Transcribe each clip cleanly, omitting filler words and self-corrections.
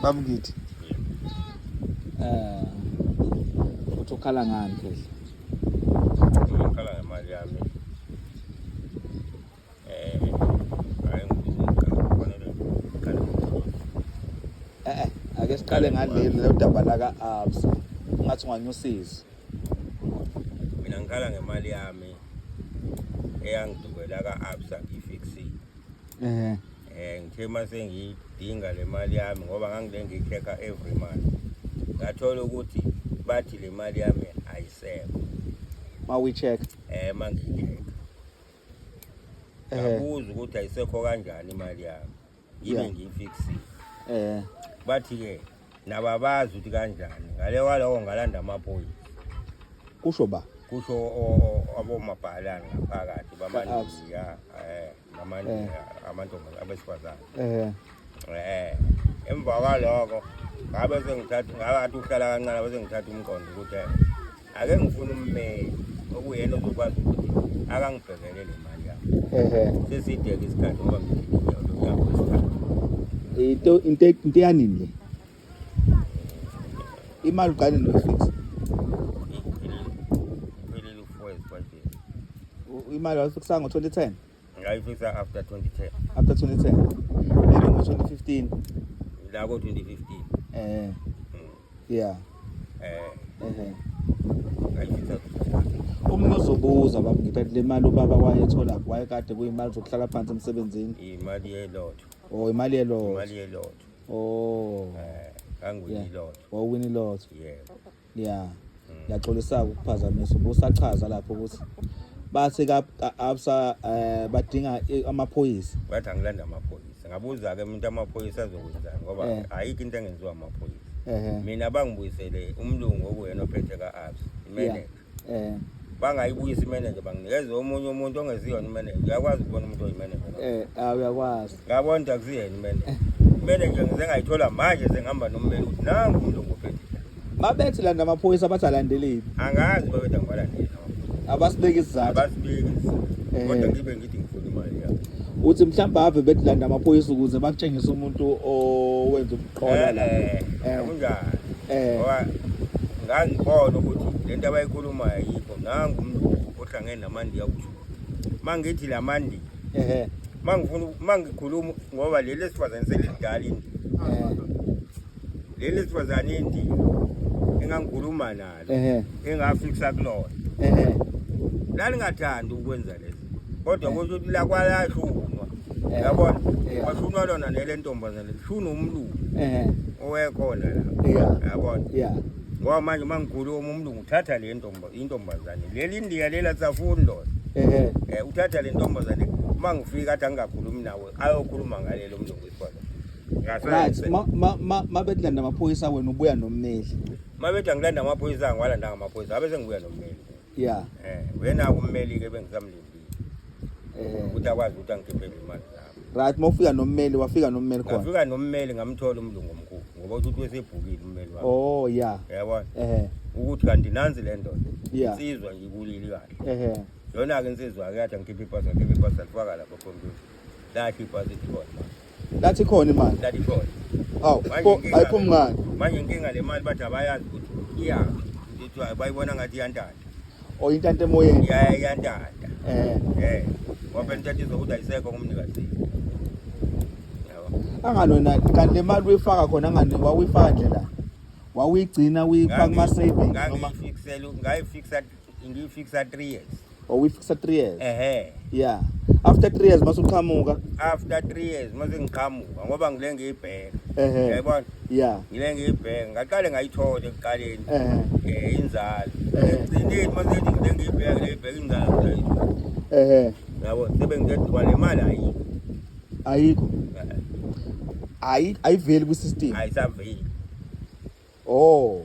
Baba ngithi. Uthi ukhala ngani phela? Ngikhala ngemali yami. Hayi ngifanele Ake siqale ngaleli lo daba la kaAbsa. Ungathi unganyusiza. mina ngikhala ngemali yami eyangidubela kaAbsa ifixile. Ngithe mase ngiyidinga le mali yami ngoba ngangile ngiyichecka every month. Ngathola ukuthi bathi le mali yami ayisekho. Mawicheck. Mangiyichecka. Ngabuza ukuthi ayisekho kanjani imali yami. Yibe ngiyifixile. Bathi ke nababazi ukuthi kanjani. Ngale walawo ngalanda amaphoyisa. Kusho ba? Kusho abomabhalana ngaphakathi bamandiya amantombi abesifazane. Emva kwaloko ngabe ngathi uhlala kancane bese ngithatha umqondo ukuthi ake ngifuna ummeli okuyena ozokwazi ukuthi akangibhekele le mali yami. Sesideke isikhathi ngoba into yanini le? Imali uqale noyifix. Imali wayifixa ngo-2010? Ngayifixa after 2010. After 2010? Maybe ngo-2015? La ko-2015. Yeah. Ngayifixa. Omunye uzobuza baba ngithi le mali ubaba wayethola wayekade kuyimali zokuhlala phansi emsebenzini? Imali yelotho. Oh, imali yelotho. Imali yelotho. Oh. Kanguwini ilotho. Wawina ilotho. Yebo. Yeah. Ngiyaxolisa ukuphazamisa ubusachaza lapho ukuthi base kaAbsa badinga amaphoyisa. Bathi angilanda amaphoyisa. Ngabuza ke umuntu amaphoyisa azokwenzani ngoba ayikho into engenziwa amaphoyisa. Mina bangibuyisele umlungu okuyena ophethe kaAbsa, imanager. Bangayibuyisa imanager banginikeza omunye umuntu ongeziyona imanager. Uyakwazi ukubona umuntu oyimanager? Uyakwazi. Ngabona ukuthi akusiyena imanager. Imanager ngize ngayithola manje sengihamba nommeli ukuthi nangu umlungu ophethe. Mabethi landa amaphoyisa bathi alandeleni. Angazi babethi angibalandeli. Abasibeki isizathu. Abasibeki. Kodwa ngibe ngithi ngifuna imali yami. Uthi mhlawumbe ave bethi landa amaphoyisa ukuze bakutshengise umuntu owenza ubuqola la. Kunjani? Ngoba ngangibona ukuthi lento abayikhulumayo yikho nangu umuntu ohlangene namandiya ukuthi mangithi lamandi mangikhuluma ngoba leli sifazane selidalini leli sifazane indi engangikhuluma nalo engafixa kulona lalingathandi ukwenza lezo kodwa kusho ukuthi la kwalashunwa yabona washunwa lona nele ntombazane lishuna umlungu owekhona la yabona ngoba manje mangikhuluma umlungu uthatha le intombazane leli indiya lela safuni lona uthatha le ntombazane mangifika athi angakhulumi nawe ayokhuluma ngalelo mlungu right mabethi landa amaphoyisa wena ubuya nommeli. Mabethi angilanda amaphoyisa ngwalanda amaphoyisa abe sengibuya nommeli. Yeah. Wena ummeli ke bengisamlindile. Ukuthi akwazi ukuthi angikhiphe imali zami. Right, mawufika nommeli wafika nommeli khona. Wafika nommeli ngamthola umlungu omkhulu ngoba uthi wesebhukile ummeli wami. Oh yeah. Yabona? Ukuthi kanti nansi le ndoda. Yeah. Insizwa nje kulili kahle. Yona ke insizwa ke yathi angikhiphe ipasa lifaka lapha computer. Lathi ipasa ikhona. Lathi khona imali. Lathi khona. Awu, ayiphumi ngani? Manje inkinga le mali bathi abayazi ukuthi iya ukuthi bayibona ngathi iyantanda. O intanta emoyeni. Iyantanda. Ngoba intanta izokuthi ayisekho ngumnikazi. Yabo. Anganona kanti le mali uyifaka khona angani wawuyifaka nje la. Wawuyigcina uyifaka kuma savings noma ngiyifixa 3 years. Uyifixa 3 years. Yeah. After 3 years masuqhamuka. After 3 years mase ngiqhamuka ngoba ngile ngiyibheka. Yayibona? Yeah. Ngile ngiyibheka ngaqale ngayithola ekuqaleni. Inzalo. Ngicine mase ngile ngiyibheka inzalo. Yabo sebengithi le mali ayikho. Ayiveli ku system. Ayisaveli. Oh.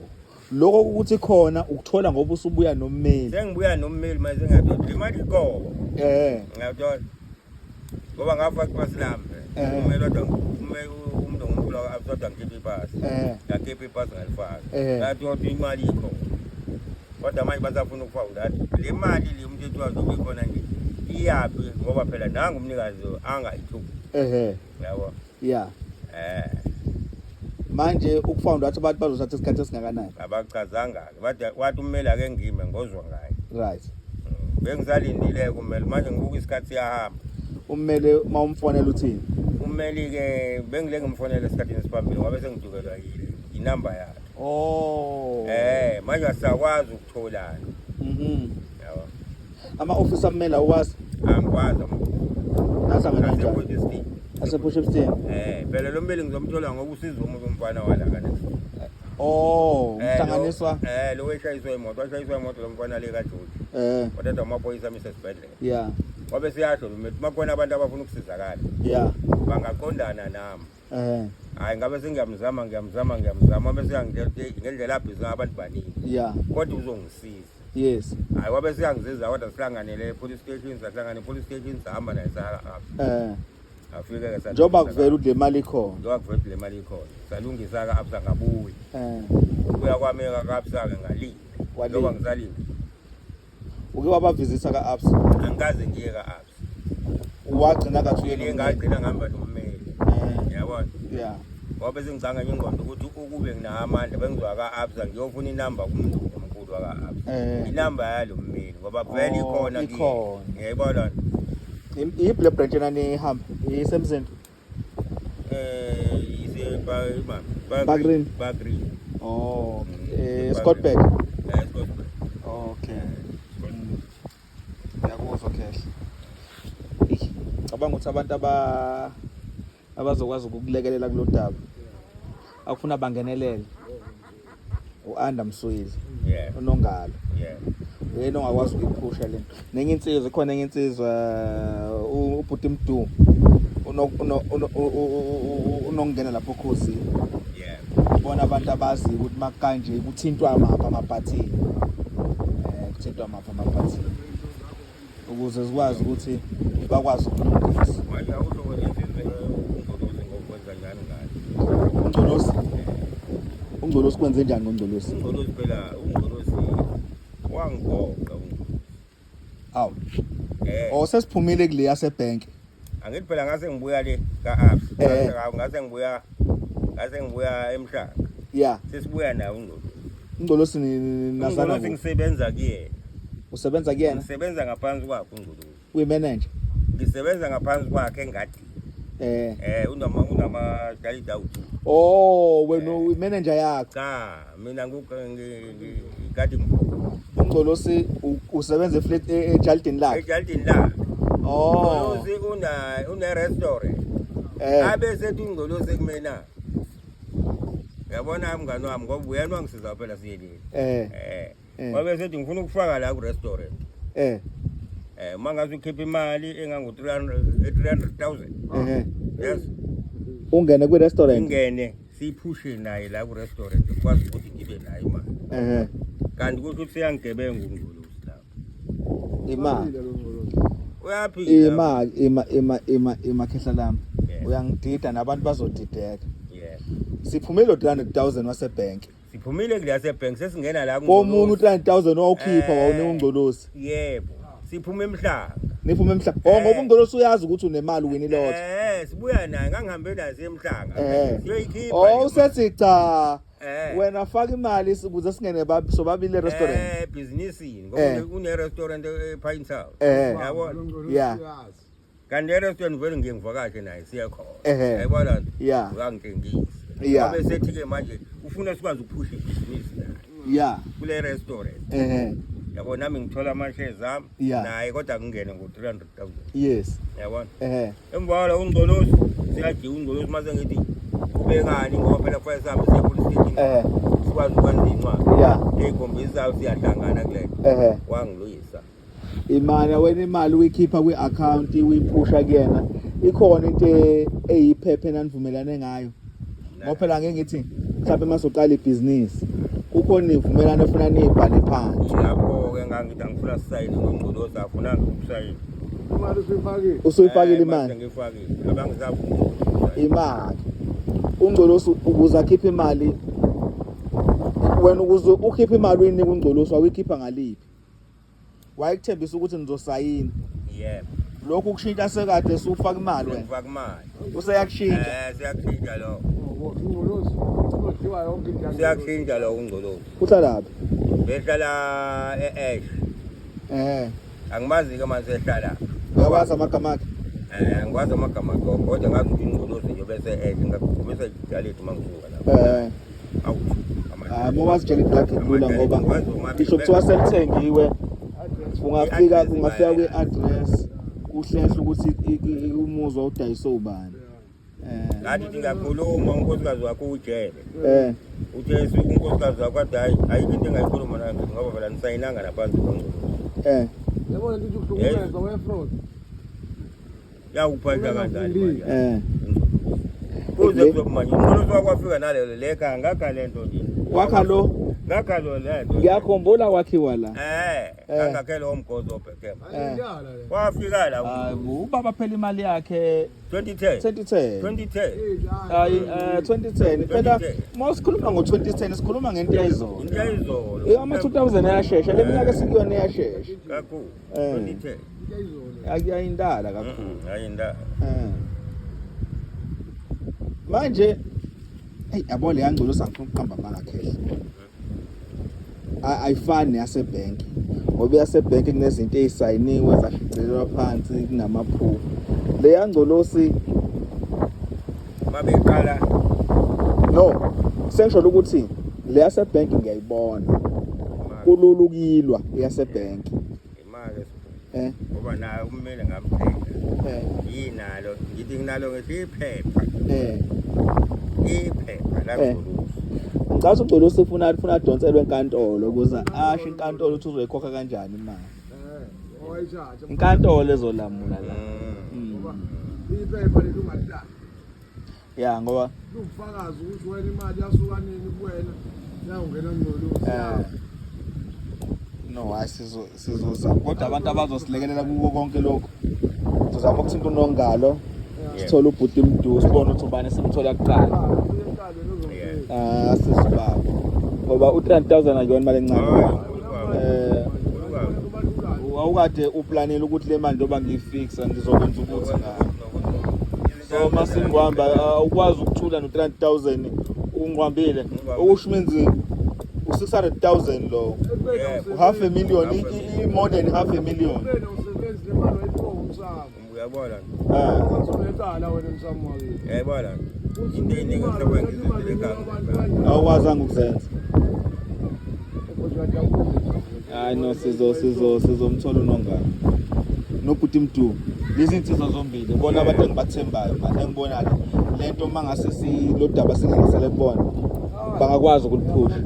Lokho ukuthi khona ukuthola ngoba usubuya nommeli. Sengibuya nommeli manje ngathi imali ikho. Ngiyathola. Ngoba ngafaka kwaSlambe. Ummeli kodwa umuntu ngomkhulu absoda ngikhipha ipasi. Ngakhipha ipasi ngalifaka. Ngathi ukuthi imali ikho. Kodwa manje basafuna ukufawula le mali le umuntu wazo kukhona nje. Iyaphi ngoba phela nanga umnikazi angayithuki. Yabo. Yeah. manje ukufounda wathi abantu bazothatha isikhathi esingakanani? Abachazanga bathi wathi ummeli ake ngime ngozwa ngaye. Right. Bengisalindile kumele manje ngibuka isikhathi siyahamba. Ummeli mawumfonela uthini? Ummeli ke bengile ngimfonela esikhathini esiphambili ngoba sengidukelwa inamba yakhe. Oh. Manje asakwazi ukutholana. Yabo. Ama-office ammeli awazi? Angikwazi. Nasa kanjani? Police Ase-Potchefstroom. Phela lo mmeli ngizomthola ngoba usiza umuntu umfana wala kana. Oh, mhlanganiswa. Lo weshayiswa imoto, washayiswa imoto lo mfana le kaJoji. Kodwa amaphoyisa amisa esibhedlela. Yeah. Ngoba siyasho lo mfana makhona abantu abafuna ukusizakala. Yeah. Bangaqondana nami. Hayi ngabe ngiyamzama bese ngendlela abhiza abantu baningi. Yeah. Kodwa uzongisiza. Yes. Hayi wabe siyangisiza kodwa sihlanganele police station, sahlangana police station sahamba naye afike ke sathi njoba kuvela udle imali khona. Njoba kuvela le mali khona. Salungisa ka absa ngabuyi. Kuya kwameka ka absa ke ngali. Njoba ngisalile. Uke wabavizitha ka apps? Angikaze ngiye ka apps. Wagcina kathuyeni ngagcina ngihamba nommeli. Yabona? Yeah. Ngoba sengicanga nje ingqondo ukuthi ukube nginamandla bengizwa ka apps ngiyofuna inamba kumuntu omkhulu ka apps. Inamba yalo mmeli ngoba vele ikhona ki. Ngiyayibona. Ible branch nani ihamba isemzini? Ise Bagrin. Oh, Scottberg. Scottberg. Okay. Yakuzwa kahle. Cabanga ukuthi abantu abazokwazi ukukulekelela kulodaba akufuna bangenelele. uAnda Msweli. Yeah. Unongalo. Yeah. Yena ongakwazi ukuyiphusha lento. Nenye insizwa khona enye insizwa uBhuti Mdu. Unongena lapho khosi. Yeah. Bona abantu abazi ukuthi makanje kuthintwa mapha amaphathi. Kuthintwa mapha amaphathi. Ukuze sikwazi ukuthi bakwazi ukulungisa. Manje awuhloko lensizwe ngokwenza njani ngayo. Ungcolosi. Ungcolosi kwenze njani ungcolosi? Ungcolosi phela ungcolosi wangigoqa. Aw. Sesiphumile kule yasebank. Angithi phela ngase ngibuya le ka-apps. Ngase ngibuya emhlanga. Yeah. Sesibuya nawo ungcolosi. Ungcolosi nasana. Ungcolosi ngisebenza kuyena. Usebenza kuyena? Ngisebenza ngaphansi kwakhe ungcolosi. Uyi-manager? Ngisebenza ngaphansi kwakhe engadi. Unama dalida awuthi. Oh, wena uyi-manager yakho? Cha, mina ngikadi Ungcolosi usebenza eflat eJardini lakhe? eJardini lakhe. Oh. Ungcolosi une restaurant. Abe sethi ungcolosi kumena. Yabona mngani wami ngoba uyena wangisiza phela siyelile. Ngoba sethi ngifuna ukufaka la ku restaurant. Mangaze ukhipha imali engango 300,000. Yes. Ungene ku restaurant? Ingene siphushe naye la ku restaurant kwazi ukuthi ngibe naye imali. Kanti ukuthi siyangebenga ungcolosi lapho. Imali. Uyaphila. Ima khehla lami. Uyangidida nabantu bazodideka. Yeah. Siphumile 300,000 wasebank. Siphumile kule yasebank sesingena la ku komuntu 300,000 wawukhipha wawune ungcolosi. Yebo. Siphuma emhlanga. Niphuma emhlanga. Ngoba ungcolosi uyazi ukuthi unemali wini lotho. Sibuya naye ngangihambe naye emhlanga. Siyoyikhipha. Usethi cha. Wena faka imali ukuze singene sobabili restaurant. Businessini ngoba une restaurant ePine Town. Yabona? Yeah. Kanti restaurant vele ngiyengivakashe naye siyakhona. Yabona? Yeah. Uyangithengisa. Yeah. Ngoba sethi ke manje ufuna sikwazi ukuphusha ibhizinisi naye. Yeah. Kule restaurant. Yabo nami ngithola ama-shares ami naye kodwa ngingene ngo-300,000. Yes. Yabona? Emva ungcolosi siyajiya ungcolosi mase ngithi ubekani ngoba phela fire sami siya-police station. Sikwazi ukwenza incwadi. Yeah. Ey'khombisayo siyahlangana kule. Wangiluyisa. Imali wena imali uyikhipha kwi-account uyiphusha kuyena. Ikhona into eyiphephe nanivumelane ngayo. Ngoba phela ngeke ngithi mhlawumbe masoqala ibhizinisi. Kukhona ivumelano efuna nibhale phansi. Lapho-ke ngangithi angifuna sisayine ngongcolosi afunanga ukusayina. Imali usuyifakile? Usuyifakile imali? Ngiyifakile. Abangisavuma. Imali. Ungcolosi ukuze akhiphe imali. Wena ukuze ukhiphe imali uyinika ungcolosi wayikhipha ngaliphi? Wayekuthembisa ukuthi nizosayina. Yebo. Lokhu kushintsha sekade sufaka imali wena. Ufaka imali. Useyakushintsha. Siyakushintsha lokho. Ungcolosi. Kuthiwa yonke into siyakushintsha lo ungcolosi uhlala phi behlala e-Ash angimazi-ke manje ehlala uyawazi amagama akhe angikwazi amagama akho kodwa ngazi ukuthi ingcolosi nje bese-Ash ngakubese jaleti uma ngisuka lapho uma wazitshela ibhlakhe lula ngoba ngisho kuthiwa selithengiwe ungafika kwi-address kuhlehle ukuthi umuzwa udayiswe ubani ngathi ngingakhuluma unkosikazi wakho ujele uthe unkosikazi wakho ade ayikho into engayikhuluma nayo ngoba phela nisayinanga naphansi kwengcolosi yabona ukuthi ukuhlukumeza we-fraud yawuphatha kanjani manje kuze kuzomanje ingcolosi wakwafika nalelo leka ngakha lento nje wakha lo ngakha lo lento ngiyakhumbula wakhiwa la angakhele omgozo obhekema wafika la ubaba phela imali yakhe 2010 hayi 2010 phela masikhuluma ngo-2010 sikhuluma ngento yayizolo into yayizolo ama-2000 ayashesha le minyaka esikuyona iyashesha kakhulu 2010 ayindala kakhulu ayindala manje hey yabo le yangcolosi angifuna ukuqamba amangakhehle ayifani neyasebhenki ngoba yasebhenki kunezinto ezisayiniwe zashicilelwa phansi kunamaphupho le yangcolosi mabeqala no sengisho ukuthi le yasebhenki ngiyayibona kulula ukuyilwa yasebhenki imali ngoba nayo kumele ngamthenga yinalo ngithi nginalo ngesiphepha iphepha la ngicabanga ugcolosi ufuna adonselwe enkantolo ukuze asho inkantolo ukuthi uzoyikhokha kanjani imali inkantolo ezolamula la iphepha lelungalidala ya ngoba lufakazi ukuthi wena imali yasuka nini kuwena yawungena ngcolosi no sizozama kodwa abantu abazosilekelela kuko konke lokho sizama ukuthinta unongalo sithole ubhuti Mdu sibone ukuthi ubani simthola kuqala sisibaba ngoba u-300,000 akuyona imali encane awukade uplanele ukuthi le mali njengoba ngiyifixa ngizokwenza ukuthi ngayo so masingihamba ukwazi ukuthula no-300,000 ungiqwambile okusho umenzi u-600,000 lo half a million more than half a million uyabona uzonetala wena msamo wakhe yayibona into eningi mhlawumbe ngizenzele ekhaya awukwazanga ukuzenza hayi no sizomthola unongalo nobhuti Mdu lezi insizwa zombili bona abantu engibathembayo manje engibona lento uma ngase lo daba singengisele kubona bangakwazi ukuliphusha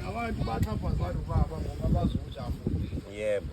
abantu bathapha abantu baba ngoba bazokujamu yebo